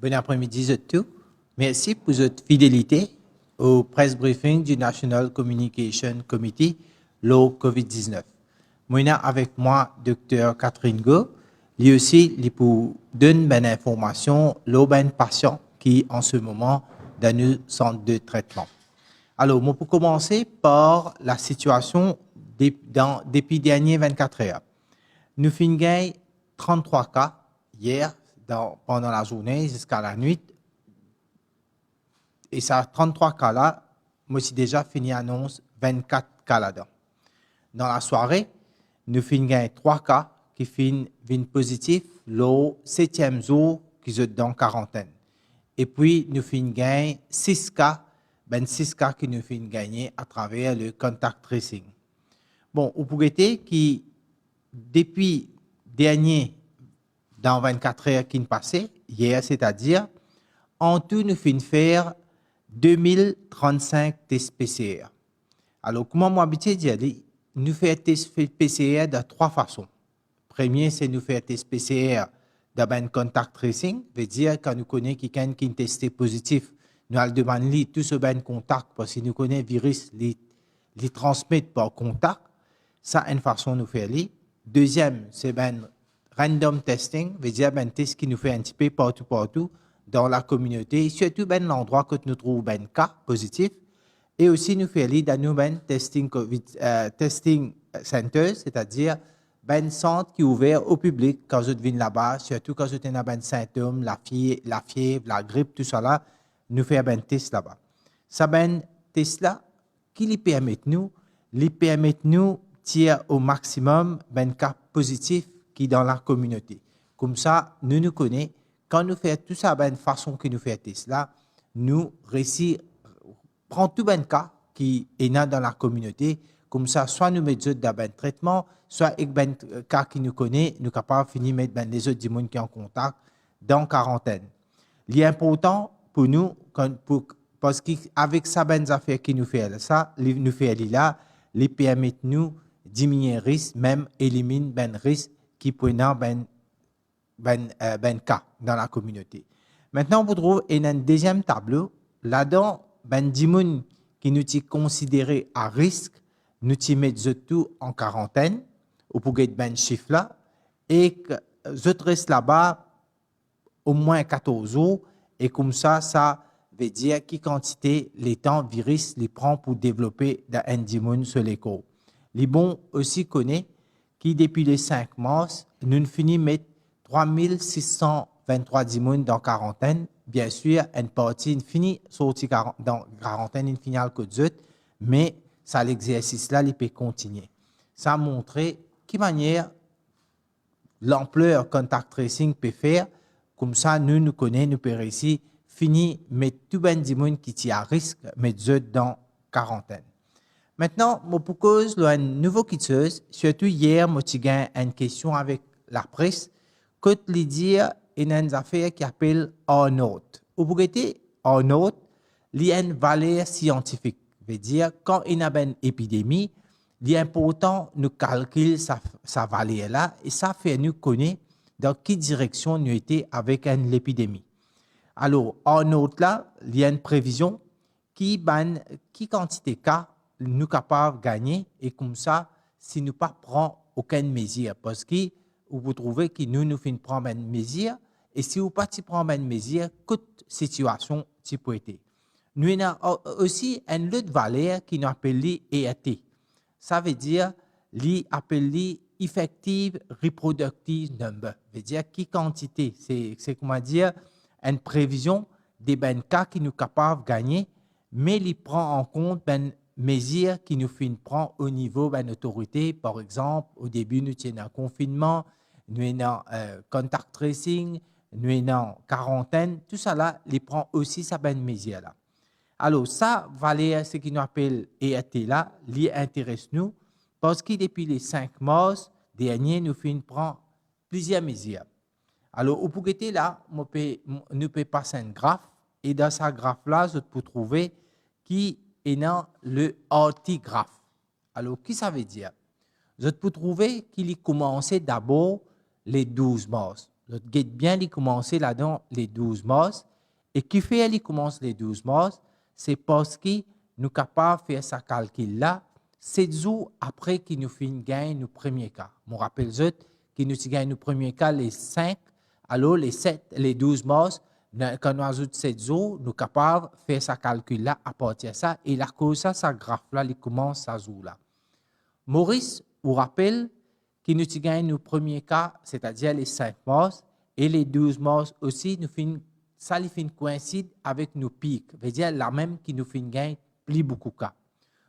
Bon après-midi à tous. Merci pour votre fidélité au press briefing du National Communication Committee, le COVID-19. Moi, avec moi, Dr. Catherine Go, lui aussi, il pour donner une information, le patient qui, en ce moment, dans le centre de traitement. Alors, moi, pour commencer par la situation depuis dernier 24 heures. Nous finissons 33 cas hier, pendant la journée jusqu'à la nuit. Et ça, 33 cas-là, moi, j'ai déjà fini annonce 24 cas là-dedans. Dans la soirée, nous finissons 3 cas qui viennent positifs le 7e jour qui sont dans quarantaine. Et puis, nous finissons 6 cas, 6 cas qui nous finissent gagner à travers le contact tracing. Bon, vous pouvez dire que depuis dernier, dans 24 heures qui nous passaient, hier, c'est-à-dire, en tout, nous finissons faire 2035 tests PCR. Alors, comment moi habitué dire, nous faisons tests PCR de 3 façons. Premier, c'est nous faire test PCR de contact tracing, veut dire quand nous connaissons quelqu'un qui est testé positif, nous allons demander tout ce contact parce que nous connaissons le virus, les transmet par contact. Ça, une façon de nous faire. Deuxième, c'est random testing, veut dire test qui nous fait un petit peu partout dans la communauté, surtout l'endroit que nous trouvons cas positif. Et aussi, nous faisons dans nos testing centers, c'est-à-dire centre qui est ouvert au public quand vous venez là-bas, surtout quand vous avez des symptômes, la fièvre, la grippe, tout ça là, nous faisons un test là-bas. Ça, test là, qui les permet nous tirer au maximum cas positifs qui dans la communauté. Comme ça, nous connaissons. Quand nous faisons tout ça de façon que nous faisons test là, nous réussissons prend tout cas qui est dans la communauté. Comme ça, soit nous mettons dans un traitement, soit avec cas qui nous connaît, nous sommes capables de finir mettre les autres gens qui sont en contact dans quarantaine. L'important pour nous, parce qu'avec ça, affaires qui nous fait ça, nous fait là, les permet nous diminuer le risque, même éliminer le risque qui peut avoir cas dans la communauté. Maintenant, vous trouvez un deuxième tableau. Là-dedans, gens qui nous sont considérés à risque, nous mettons tout en quarantaine, ou pour get chiffre là, et que je reste là-bas au moins 14 jours, et comme ça veut dire quelle quantité les temps virus les prend pour développer un dimon sur les corps. Les bons aussi connaissent qui depuis le 5 mars, nous finissons mettre 3623 dimons dans quarantaine. Bien sûr, une partie finie sortie dans quarantaine, une finale que d'autres, mais ça l'exercice là, il peut continuer. Ça a montré quelle manière l'ampleur contact tracing peut faire. Comme ça, nous connaissons, nous pouvons réussir, finir, mettre tout le monde qui est à risque, mettre d'autres dans quarantaine. Maintenant, je vous pose une nouvelle question. Surtout hier, je eu une question avec la presse. Que lui dire une affaire qui appelle R-Note. Vous pouvez dire R-Note, il y a une valeur scientifique. Ça veut dire, quand il y a une épidémie, il est important de calculer sa valeur-là et ça fait nous connaître dans quelle direction nous étions avec l'épidémie. Alors, R-Note là, il y a une prévision qui quantité de cas nous capables de gagner et comme ça, si nous ne prenons pas aucune mesure, parce que vous trouvez que nous finissons prendre une mesure, et si vous ne prenez pas une mesure, toute situation peut être. Nous avons aussi une autre valeur qui nous appelle ERT. Ça veut dire Effective Reproductive Number. Ça veut dire quelle quantité. C'est comment dire, une prévision des cas qui nous sommes capables de gagner, mais il prend en compte mesures qui nous prend au niveau de l'autorité. Par exemple, au début, nous avons un confinement, nous avons contact tracing, nous avons quarantaine. Tout ça là, il prend aussi sa mesure là. Alors, ça, valeur, ce qui nous appelle ERT là, il intéresse nous parce que depuis les 5 mars dernier, nous prendre plusieurs mesures. Alors, vous pouvez là, nous pouvons passer un graphe et dans ce graphe-là, vous pouvez trouver qui est dans le artigraphe. Alors, qu'est-ce que ça veut dire? Vous pouvez trouver qu'il a commencé d'abord les 12 mars. L'autre guide bien, il commence là-dedans les 12 mois. Et qui fait, il commence les 12 mois, c'est parce que nous sommes capables de faire ce calcul-là 7 jours après qu'il nous finit gagner nos premiers cas. Je me rappelle qu'il nous gagne nos premiers cas les 5, alors les 12 mois, quand nous ajoutons 7 jours, nous sommes capables de faire ce calcul-là à partir de ça. Et la cause ça, ce graphe-là, il commence à jour-là. Maurice vous rappelle qu'il nous gagne nos premiers cas, c'est-à-dire les 5 mois, et les 12 mois aussi, ça coïncide avec nos pics, c'est-à-dire la même qui nous fait gagner plus beaucoup de cas.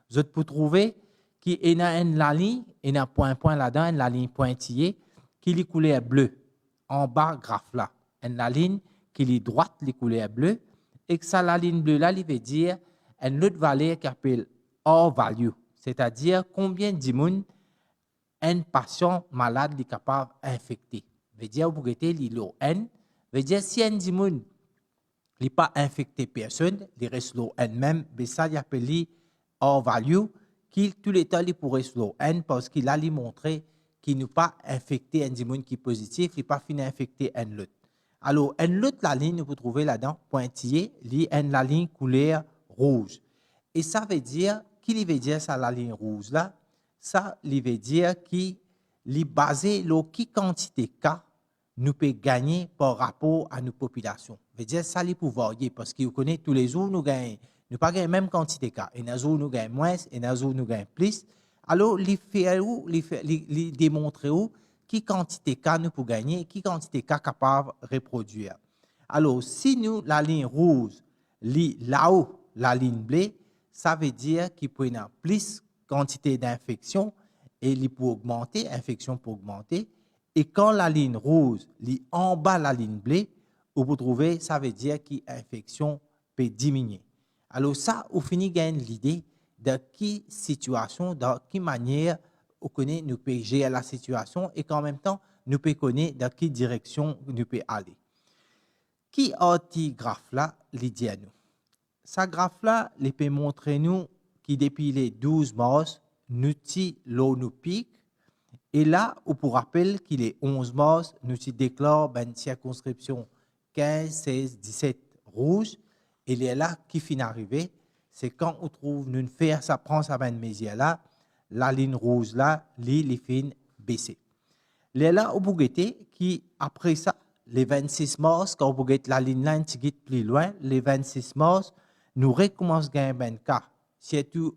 Vous pouvez trouver qu'il y a une ligne, il y a un point là-dedans, une ligne pointillée, qui est couleur bleue, en bas graphe là. Une ligne qui est droite, les couleurs bleues, et que ça, la ligne bleue là, il veut dire une autre valeur qui s'appelle R-value, c'est-à-dire combien de monde un patient malade est capable d'infecter. Veut dire, vous pouvez dire N, veut dire si un monde n'est pas infecté personne, il reste le N même, mais ça, il appelle R-value, qui tous les temps, il pourrait se le N parce qu'il a montré qu'il n'est pas infecté un monde qui est positif, il n'est pas fini d'infecter un l'autre. Alors, un l'autre, la ligne, vous trouvez là-dedans, pointillé, la ligne couleur rouge. Et ça veut dire, qu'il veut dire ça, la ligne rouge là? Ça, il veut dire qu'il est basé sur quelle quantité de cas nous peut gagner par rapport à nos populations. Ça veut dire ça, il peut varier parce qu'il connaît tous les jours, nous gagnons. Nous pas gagner la même quantité de cas. Et dans les jours, nous gagnons moins, et dans les jours, nous gagnons plus. Alors, il démontre quelle quantité de cas nous pouvons gagner, quelle quantité de cas capables de reproduire. Alors, si nous, la ligne rouge, là-haut, la ligne bleue, ça veut dire qu'il peut y avoir plus quantité d'infection et il peut augmenter, infection peut augmenter. Et quand la ligne rouge est en bas de la ligne bleue, vous trouvez, ça veut dire que l'infection peut diminuer. Alors ça, vous finissez gagner l'idée de quelle situation, de quelle manière vous connaissez, nous pouvons gérer la situation et qu'en même temps, nous pouvons connaître dans quelle direction nous pouvons aller. Qui a ce graphe-là, il dit à nous? Ce graphe-là, il peut montrer nous que depuis les 12 mois, nous avons nos pics. Et là, on peut rappeler qu'il est 11 mois, nous déclarons une circonscription 15, 16, 17 rouge. Et il est là qui finit d'arriver. C'est quand on trouve nous faire ça prend ça ben mesure là, la ligne rouge là, les fin baisser. Il est là au Bougueté qui après ça, les 26 mars, quand on Bougueté la ligne là, plus loin, les 26 mars, nous recommençons à gagner un cas, surtout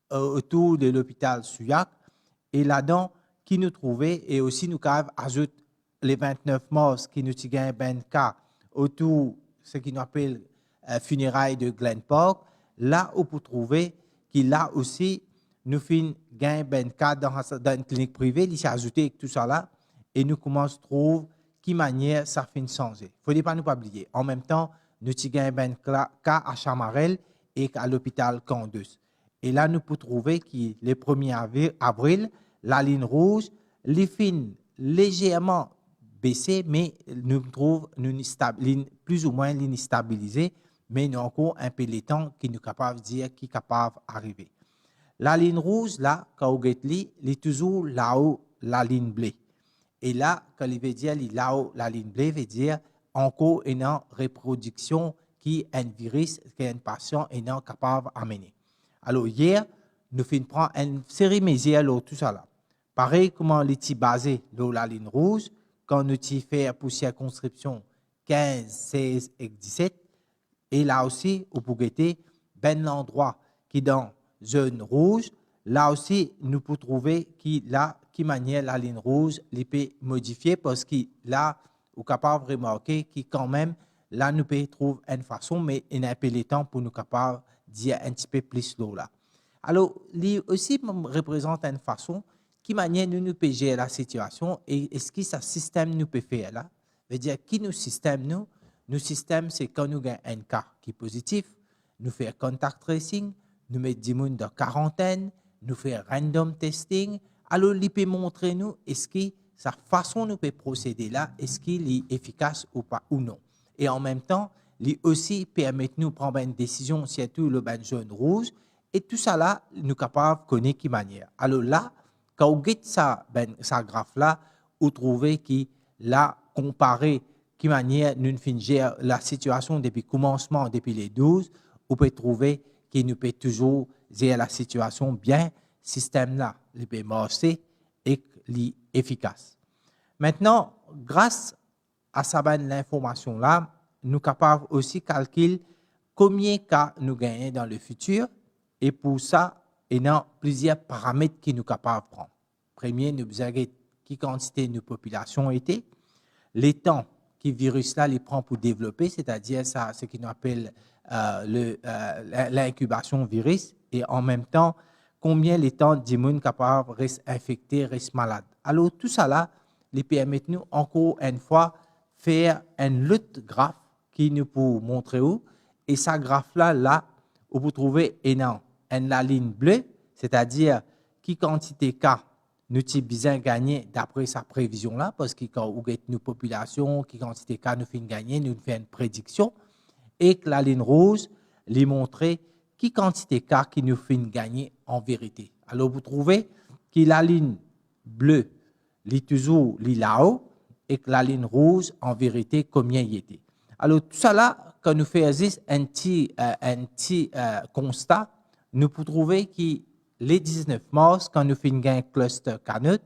autour de l'hôpital Suyac. Et là-dedans, qui nous trouvait, et aussi nous ajoute les 29 mars qui nous gagnent un cas autour de ce qu'on appelle funérailles de Glen Park. Là, on peut trouver qu'il a aussi nous fin gain ben cas dans une clinique privée, il s'est ajouté tout ça là, et nous commençons à trouver qui manière ça fin changer. Il ne faut pas nous oublier. En même temps, nous avons ben cas à Chamarel et à l'hôpital Candus. Et là, nous pouvons trouver que le 1er avril, la ligne rouge, les fin légèrement baissée, mais nous trouvons plus ou moins ligne stabilisée, mais nous avons encore un peu de temps qui nous capable de dire qui est capable d'arriver. La ligne rouge, là, quand vous regardez, elle est toujours là-haut, la ligne bleue. Et là, quand il veut dire là-haut, la ligne bleue, veut dire encore une reproduction qui est un virus, qui est un patient est capable d'amener. Alors, hier, nous finissons prendre une série de mesures, tout ça là. Pareil, comment on est basé sur la ligne rouge, quand nous avons fait pour circonscription 15, 16 et 17, et là aussi, vous pouvez ben l'endroit qui est dans zone rouge, là aussi, nous pouvons trouver qui manière la ligne rouge les peut modifier parce que là, vous êtes capable de remarquer que quand même, là, nous pouvons trouver une façon, mais il y a un peu de temps pour nous capables de dire un petit peu plus là. Alors, lui aussi représente une façon qui manière nous peut gérer la situation et est-ce que ce système nous peut faire là? Veut dire qui nous système nous? Nos systèmes, c'est quand nous avons un cas qui est positif, nous faisons contact tracing, nous mettons 10 personnes dans quarantaine, nous faisons random testing. Alors, il peut montrer nous est-ce que sa façon nous peut procéder là, est-ce qu'il est efficace ou pas ou non. Et en même temps, il aussi permet nous de prendre une décision, surtout le ban jaune rouge, et tout ça là, nous sommes capables de connaître qui manière. Alors là, quand vous regardez ça graphe là, vous trouvez que là, comparer qui manière nous gère la situation depuis le commencement, depuis les 12, on peut trouver qu'il nous peut toujours gérer la situation bien, système là, il peut marcher et efficace. Maintenant, grâce à l'information là, nous sommes capables aussi de calculer combien de cas nous gagnons dans le futur et pour ça, il y a plusieurs paramètres que nous sommes capables de prendre. Premier, nous avons qui quantité de population était, les temps que le virus là les prend pour développer, c'est-à-dire ça, ce qu'on appelle l'incubation virus, et en même temps, combien les temps d'immunes capables de rester infectés, rester malades. Alors, tout ça là, les permet nous encore une fois faire un autre graphe qui nous peut montrer où, et ce graphe là, vous pouvez trouver la ligne bleue, c'est-à-dire qui quantité cas nous avons besoin gagner d'après sa prévision là, parce que quand on gagne nos populations, qui quantité cas nous fait gagner, nous fait une prédiction, et que la ligne rouge lui montrer qui quantité cas qui nous fait gagner en vérité. Alors vous trouvez que la ligne bleue est toujours là-haut, et que la ligne rouge en vérité combien il était. Alors tout ça là, quand nous faisons un petit constat, nous pouvons trouver que les 19 mars, quand nous faisons un cluster Canut,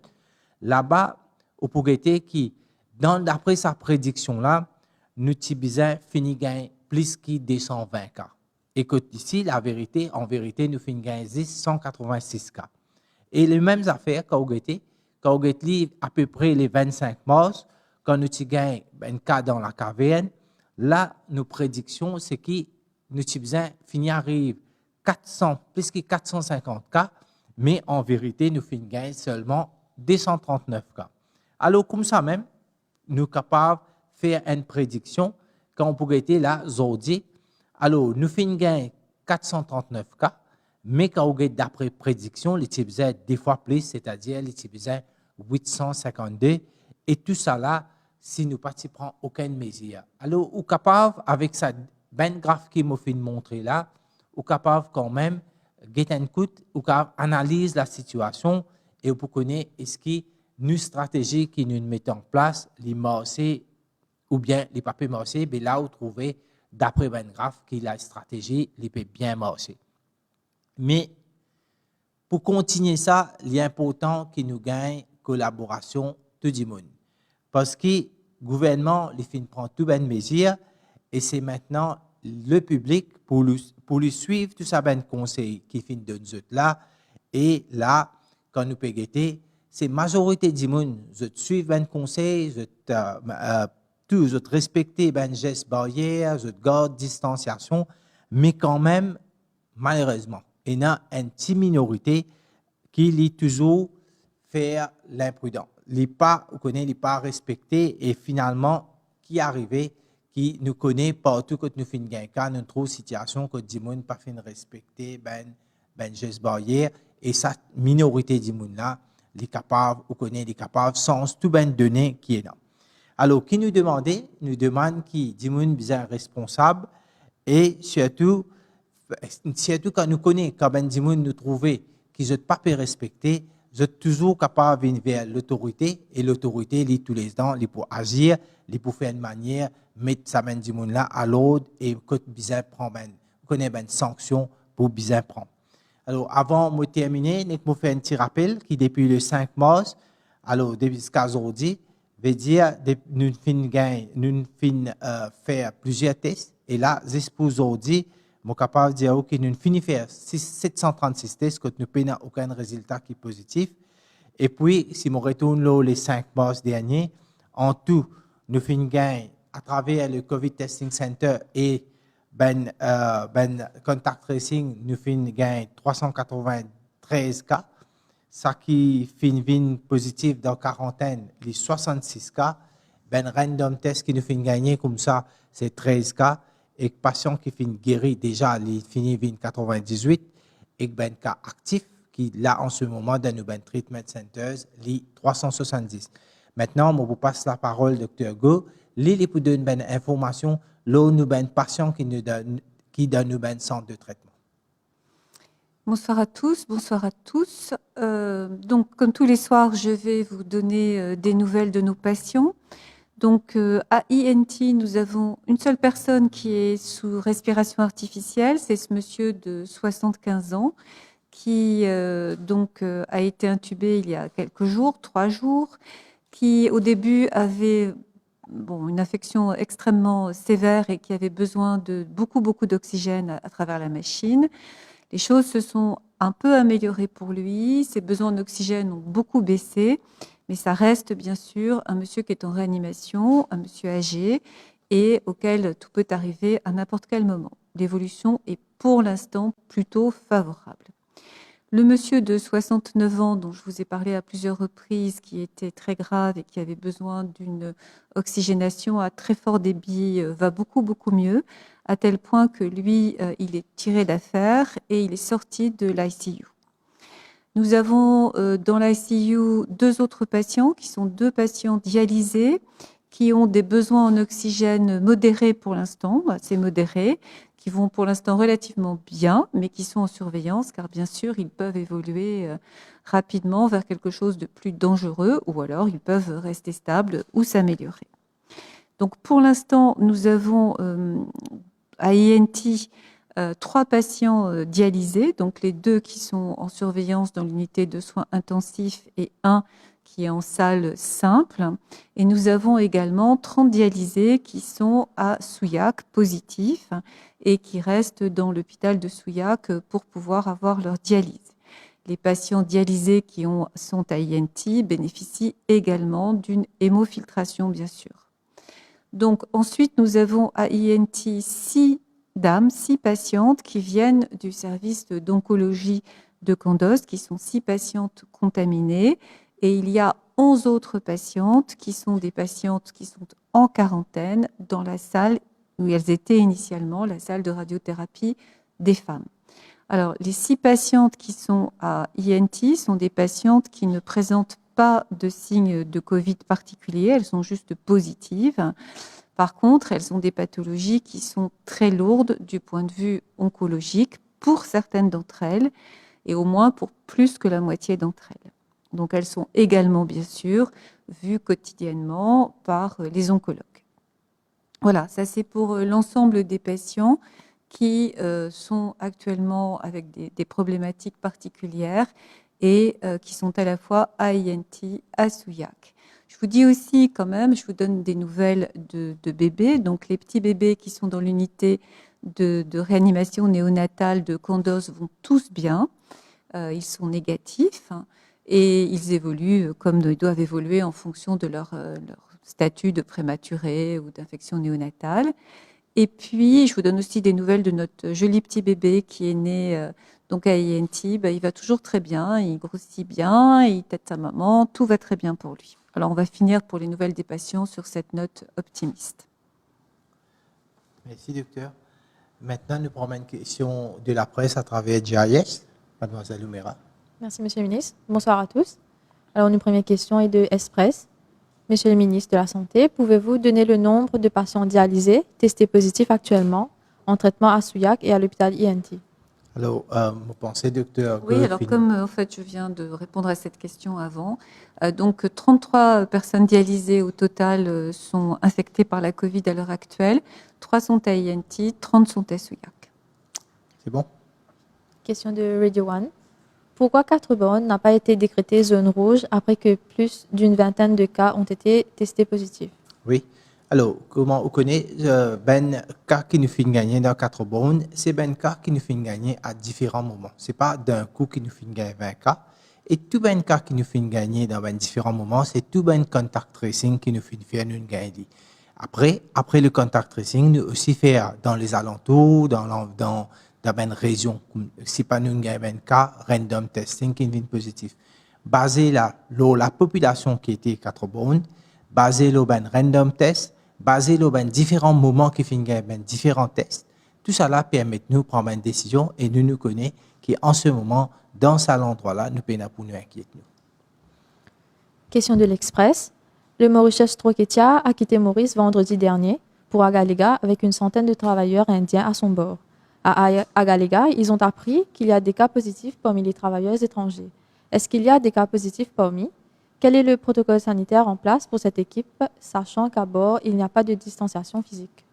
là-bas, au Pougueté, qui, d'après sa prédiction là, nous avons fini gagner plus que 220 cas. Et que ici, la vérité, en vérité, nous finissons gagner 186 cas. Et les mêmes affaires quand vous êtes à peu près les 25 mars, quand nous avons un cas dans la caverne, là, nos prédictions, c'est que nous avons fini arrive plus que 450 cas, mais en vérité, nous finissons gagner seulement 239 cas. Alors, comme ça même, nous sommes capables de faire une prédiction quand on pourrait être là, aujourd'hui. Alors, nous finissons gagner 439 cas, mais quand on regarde d'après prédiction, les types des fois plus, c'est-à-dire les types 852, et tout ça là, si nous ne participons aucune mesure. Alors, on est capable, avec ça, ben graphe qui m'a fait montrer là, on est capable quand même get un coup, ou analyse la situation et on peut connaître est-ce que nos stratégies que nous mettons en place, les marchés ou bien les papiers marchés, ben là, vous trouvez, d'après Ben Graph, que la stratégie les peut bien marcher. Mais pour continuer ça, il est important que nous gagnions collaboration tout le monde. Parce que le gouvernement les fait prendre toutes les mesures et c'est maintenant le public pour lui suivre tout ça ben conseil qui fin de nous là et là quand nous pégéter c'est majorité du monde je suivre ben conseil je respecter ben gestes barrières je garde distanciation mais quand même malheureusement il y a une petite minorité qui lit toujours faire l'imprudent les pas respecter et finalement qui arrivait qui nous connaît partout quand nous faisons un cas, nous trouvons une situation que les gens pas fait respecter ben gestes barrières et cette minorité de gens là, les capables ou connaît les capables sans tout ben données qui est là. Alors qui nous demande qui des gens bien responsables et surtout quand nous connaissons quand ben des gens nous trouver qui ne pas respecter, vous êtes toujours capable de venir vers l'autorité et l'autorité lit tous les ans, pour agir, pour faire une manière mettre ça ben du monde là à l'ordre et que bien prendre connaît ben sanction pour bien prendre. Alors avant de terminer, je faire un petit rappel qui depuis le 5 mars, alors depuis jusqu'à aujourd'hui, veut dire nous fin faire plusieurs tests et là jusqu'à aujourd'hui, je suis capable de dire que nous finissons faire 736 tests que nous n'avons aucun résultat qui est positif. Et puis, si je retourne là, les 5 mars dernier, en tout, nous finissons à travers le COVID Testing Center et contact tracing, nous finissons 393 cas. Ça qui finit positif dans quarantaine, les 66 cas. Random test qui nous finit gagner comme ça, c'est 13 cas. Et patient qui finit guéri déjà, il finit 98. Et cas actif qui là en ce moment dans nos treatment centers, les 370. Maintenant, je vous passe la parole, Dr. Go. Lili pour donner une information, là nous avons patient qui donne nous un centre de traitement. Bonsoir à tous, bonsoir à tous. Donc, comme tous les soirs, je vais vous donner des nouvelles de nos patients. Donc, à INT, nous avons une seule personne qui est sous respiration artificielle, c'est ce monsieur de 75 ans qui a été intubé il y a quelques jours, 3 jours, qui au début avait une infection extrêmement sévère et qui avait besoin de beaucoup d'oxygène à travers la machine. Les choses se sont un peu améliorées pour lui, ses besoins d'oxygène ont beaucoup baissé, mais ça reste bien sûr un monsieur qui est en réanimation, un monsieur âgé et auquel tout peut arriver à n'importe quel moment. L'évolution est pour l'instant plutôt favorable. Le monsieur de 69 ans, dont je vous ai parlé à plusieurs reprises, qui était très grave et qui avait besoin d'une oxygénation à très fort débit, va beaucoup mieux, à tel point que lui, il est tiré d'affaire et il est sorti de l'ICU. Nous avons dans l'ICU 2 autres patients, qui sont 2 patients dialysés, qui ont des besoins en oxygène modérés pour l'instant, assez modérés, qui vont pour l'instant relativement bien, mais qui sont en surveillance, car bien sûr, ils peuvent évoluer rapidement vers quelque chose de plus dangereux, ou alors ils peuvent rester stables ou s'améliorer. Donc pour l'instant, nous avons à INT 3 patients dialysés, donc les 2 qui sont en surveillance dans l'unité de soins intensifs et 1 qui est en salle simple. Et nous avons également 30 dialysés qui sont à Souillac positifs et qui restent dans l'hôpital de Souillac pour pouvoir avoir leur dialyse. Les patients dialysés qui sont à INT bénéficient également d'une hémofiltration, bien sûr. Donc ensuite, nous avons à INT 6 patientes qui viennent du service d'oncologie de Candos, qui sont 6 patientes contaminées. Et il y a 11 autres patientes qui sont des patientes qui sont en quarantaine dans la salle où elles étaient initialement, la salle de radiothérapie des femmes. Alors, les 6 patientes qui sont à INT sont des patientes qui ne présentent pas de signes de Covid particuliers, elles sont juste positives. Par contre, elles ont des pathologies qui sont très lourdes du point de vue oncologique pour certaines d'entre elles, et au moins pour plus que la moitié d'entre elles. Donc, elles sont également, bien sûr, vues quotidiennement par les oncologues. Voilà, ça c'est pour l'ensemble des patients qui sont actuellement avec des problématiques particulières et qui sont à la fois à INT, à Souillac. Je vous dis aussi quand même, je vous donne des nouvelles de bébés. Donc les petits bébés qui sont dans l'unité de réanimation néonatale de Candos vont tous bien. Ils sont négatifs et ils évoluent comme ils doivent évoluer en fonction de leur statut de prématuré ou d'infection néonatale. Et puis, je vous donne aussi des nouvelles de notre joli petit bébé qui est né donc à INT. Il va toujours très bien, il grossit bien, il tète sa maman, tout va très bien pour lui. Alors, on va finir pour les nouvelles des patients sur cette note optimiste. Merci, docteur. Maintenant, nous prenons une question de la presse à travers GIS. Mademoiselle Oumera. Merci, Monsieur le ministre. Bonsoir à tous. Alors, une première question est de Express. Monsieur le ministre de la Santé, pouvez-vous donner le nombre de patients dialysés testés positifs actuellement en traitement à Souillac et à l'hôpital INT? Alors, vous pensez, docteur? Oui, alors comme en fait je viens de répondre à cette question avant, donc 33 personnes dialysées au total sont infectées par la Covid à l'heure actuelle, 3 sont à INT, 30 sont à Souillac. C'est bon? Question de Radio One. Pourquoi Quatre-Bornes n'a pas été décrétée zone rouge après que plus d'une vingtaine de cas ont été testés positifs? Oui. Alors, comment on connaît ben cas qui nous fait gagner dans Quatre-Bornes, c'est ben cas qui nous fait gagner à différents moments. C'est pas d'un coup qui nous fait gagner 20 cas. Et tout ben cas qui nous fait gagner dans ben différents moments, c'est tout ben contact tracing qui nous fait faire nous gagner. Après le contact tracing, nous aussi faire dans les alentours, dans une région, si pas nous avons un cas, random testing qui vient positif. Basé là, la population qui était Quatre-Bornes, basé sur un random test, basé sur différents moments qui font différents tests, tout ça là permet de nous prendre une décision et nous connaissons qu'en ce moment, dans cet endroit-là, nous pouvons pour nous inquiéter. Question de l'Express. Le Mauritius Troketia a quitté Maurice vendredi dernier pour Agalega avec une centaine de travailleurs indiens à son bord. À Agalega, ils ont appris qu'il y a des cas positifs parmi les travailleurs étrangers. Est-ce qu'il y a des cas positifs parmi? Quel est le protocole sanitaire en place pour cette équipe, sachant qu'à bord, il n'y a pas de distanciation physique?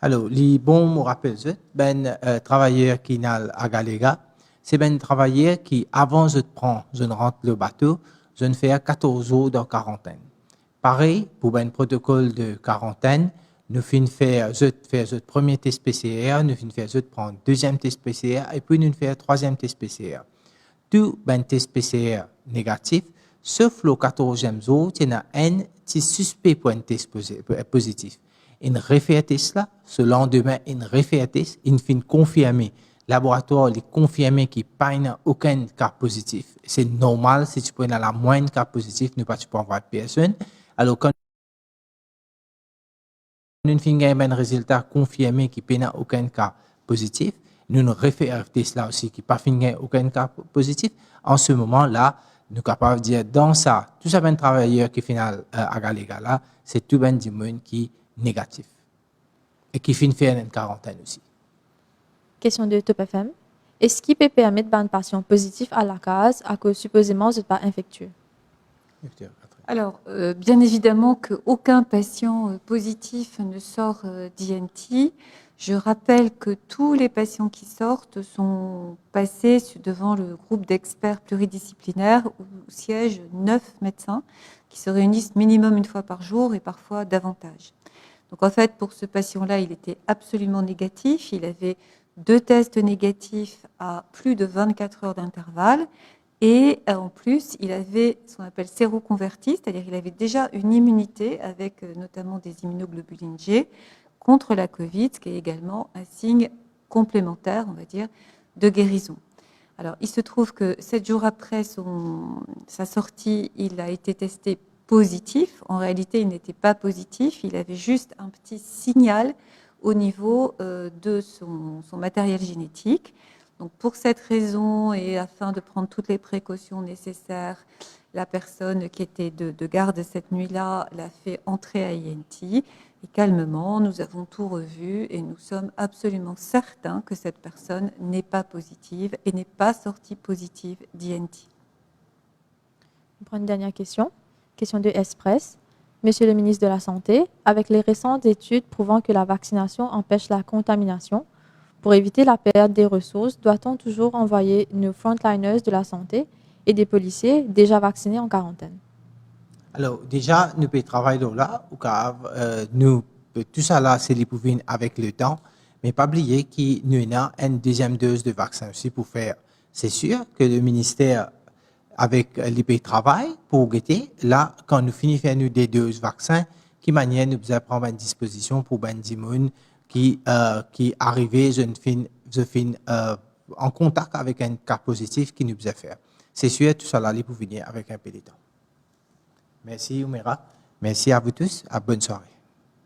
Alors, les bons me rappellent, ben travailleur qui n'a à Galega, c'est ben travailleur qui, avant je rentre le bateau, je ne fais 14 jours de quarantaine. Pareil, pour ben protocole de quarantaine, nous finissons faire le premier test PCR, nous finissons faire prendre deuxième test PCR et puis nous faire troisième test PCR. Tout ben test PCR négatif, sauf le 14e jour, il y a un petit suspect pour un test positif. Il refait test là, ce lendemain, il refait test, il finit confirmé. Le laboratoire il confirmé qu'il n'y a aucun cas positif. C'est normal, si tu prends la moindre cas positif, ne pas tu peux avoir personne. Alors, quand nous avons un résultat confirmé qu'il n'y a aucun cas positif, nous refait un test là aussi qui n'a pas aucun cas positif. En ce moment-là, nous sommes capables de dire, dans ça, tout ça, un travailleur qui final à Galega là, c'est tout ben du monde qui est négatif et qui finit faire une quarantaine aussi. Question de Top FM. Est-ce qu'il peut permettre un patient positif à la case à cause supposément de pas infectieux? Alors, bien évidemment qu'aucun patient positif ne sort d'INT. Je rappelle que tous les patients qui sortent sont passés devant le groupe d'experts pluridisciplinaires où siègent 9 médecins qui se réunissent minimum une fois par jour et parfois davantage. Donc en fait, pour ce patient-là, il était absolument négatif. Il avait 2 tests négatifs à plus de 24 heures d'intervalle. Et en plus, il avait ce qu'on appelle séroconverti, c'est-à-dire qu'il avait déjà une immunité avec notamment des immunoglobulines G contre la Covid, ce qui est également un signe complémentaire, on va dire, de guérison. Alors, il se trouve que 7 jours après sa sortie, il a été testé positif. En réalité, il n'était pas positif, il avait juste un petit signal au niveau de son matériel génétique. Donc, pour cette raison et afin de prendre toutes les précautions nécessaires, la personne qui était de garde cette nuit-là l'a fait entrer à INT. Et calmement, nous avons tout revu et nous sommes absolument certains que cette personne n'est pas positive et n'est pas sortie positive d'INT. On prend une dernière question. Question de Express. Monsieur le ministre de la Santé, avec les récentes études prouvant que la vaccination empêche la contamination, pour éviter la perte des ressources, doit-on toujours envoyer nos frontliners de la santé et des policiers déjà vaccinés en quarantaine? Alors, déjà, nous pouvons travailler là, tout ça là, c'est les pouvoir avec le temps, mais pas oublier qu'il nous a une deuxième dose de vaccin aussi pour faire. C'est sûr que le ministère, avec les travaille pour guetter, là, quand nous finissons faire nous des doses vaccins, qui manière nous prendre une disposition pour ben dimoun qui arrivé, je fin en contact avec un cas positif qui nous a fait. C'est sûr, tout ça là, les pour venir avec un peu de temps. Merci, Oumera. Merci à vous tous. À bonne soirée.